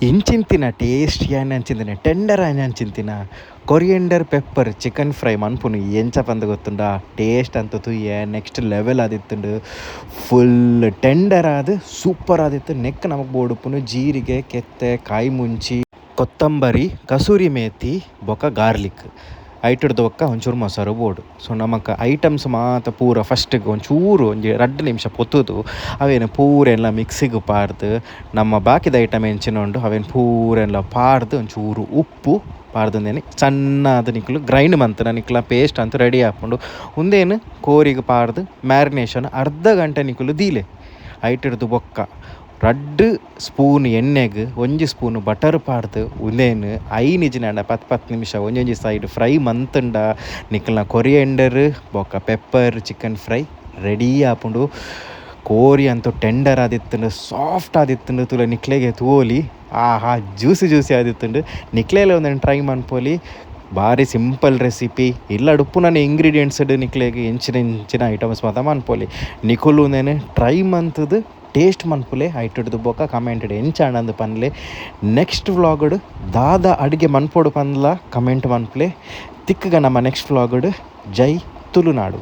ಇಂಚಿಂತಿನ tasty ಆಯ್ನ ಅಂಚಿಂತಿನ tender ಆಯ್ನ ಅಂಚಿಂತಿನ ಕೊರಿಯಂಡರ್ ಪೆಪ್ಪರ್ ಚಿಕನ್ ಫ್ರೈ ಮನ್ಪುನು ಎಂಚ ಪಂದ್ ಗೊತ್ತುಂಡ ಟೇಸ್ಟ್ ಅಂತ ತುಯ್ಯ ನೆಕ್ಸ್ಟ್ ಲೆವೆಲ್ ಆದಿತ್ತುಂಡು ಫುಲ್ ಟೆಂಡರ್ ಆದ್ ಸೂಪರ್ ಆದಿತ್ತು ನೆಕ್ ನಮಕ್ ಬೋಡುಪುನು ಜೀರಿಗೆ ಕೆತ್ತೆ ಕಾಯಿ ಮುಂಚಿ ಕೊತ್ತಂಬರಿ ಕಸೂರಿ ಮೇಥಿ ಬೊಕ ಗಾರ್ಲಿಕ್ ಐಟುಡ್ದು ಒಕ್ಕ ಒಂಚೂರು ಮೊಸರು ಬೋಡು ಸೊ ನಮಕ್ ಐಟಮ್ಸ್ ಮಾತ ಪೂರ ಫಸ್ಟಿಗೆ ಒಂಚೂರು ಒಂಜಿ 2 ನಿಮಿಷ ಪೊತ್ತುದು ಅವೇನು ಪೂರ ಎಲ್ಲ ಮಿಕ್ಸಿಗೆ ಪಾರ್ದು ನಮ್ಮ ಬಾಕಿದ ಐಟಮ್ ಎಂಚಿನೊಂಡು ಅವೇನು ಪೂರ ಎಲ್ಲ ಪಾರ್ದು ಒಂಚೂರು ಉಪ್ಪು ಪಾರ್ದಂದೇನೆ ಸಣ್ಣದು ನಿಕ್ಲು ಗ್ರೈಂಡ್ ಮಂತನ ನಿಕ್ಲ ಪೇಸ್ಟ್ ಅಂತ ರೆಡಿ ಹಾಕ್ಕೊಂಡು ಒಂದೇನು ಕೋರಿಗೆ ಪಾರ್ದು ಮ್ಯಾರಿನೇಷನ್ ಅರ್ಧ ಗಂಟೆ ನಿಕ್ಲು ದೀಲೆ ಐಟಿಡ್ದು ಬೊಕ್ಕ 2 ಸ್ಪೂನ್ ಎಣ್ಣೆಗೆ 1 ಸ್ಪೂನ್ ಬಟರ್ ಪಾಡ್ದು ಉಂದೇನು ಐನಿಜಿನ 10 ನಿಮಿಷ ಒಂಜೊಂಜಿ ಸೈಡ್ ಫ್ರೈ ಮಂತುಂಡ ನಿಕ್ಲ್ನ ಕೊರಿಯಂಡರ್ ಬೊಕ್ಕ ಪೆಪ್ಪರ್ ಚಿಕನ್ ಫ್ರೈ ರೆಡಿ ಆಪುಂಡು ಕೋರಿ ಅಂತೂ ಟೆಂಡರ್ ಆದಿತ್ತುಂಡು ಸಾಫ್ಟ್ ಆದಿತ್ತುಂಡು ತುಲ ನಿಕ್ಲೆಗೆ ತೋಲಿ ಆಹಾ ಜ್ಯೂಸಿ ಆದಿತ್ತುಂಡು ನಿಕ್ಲೆಲೆ ಒಂದನ್ನು ಟ್ರೈ ಮನ್ಪೊಲಿ ಭಾರಿ ಸಿಂಪಲ್ ರೆಸಿಪಿ ಇಲ್ಲ ಉಪ್ಪುನ ಇಂಗ್ರೀಡಿಯೆಂಟ್ಸ್ ನಿಕ್ಲೆಗೆ ಎಂಚಿನ ಐಟಮ್ಸ್ ಮಾತ ಮನ್ಪೊಲಿ ನಿಕುಲು ಒಂದೇನು ಟ್ರೈ ಮಂತದು ಟೇಸ್ಟ್ ಮನ್ಪುಲೆ ಐಟುಡ್ದು ಬೊಕ ಕಮೆಂಟ್ ಎಂಚಾಂಡಂದು ಪನ್ಲೆ ನೆಕ್ಸ್ಟ್ ವ್ಲಾಗ್ಡ್ ದಾದ ಅಡುಗೆ ಮನ್ಪೊಡು ಪನ್ಲ ಕಮೆಂಟ್ ಮನ್ಪುಲೆ ತಿಕ್ಕಗ ನಮ್ಮ ನೆಕ್ಸ್ಟ್ ವ್ಲಾಗ್ಡ್ ಜೈ ತುಳುನಾಡು.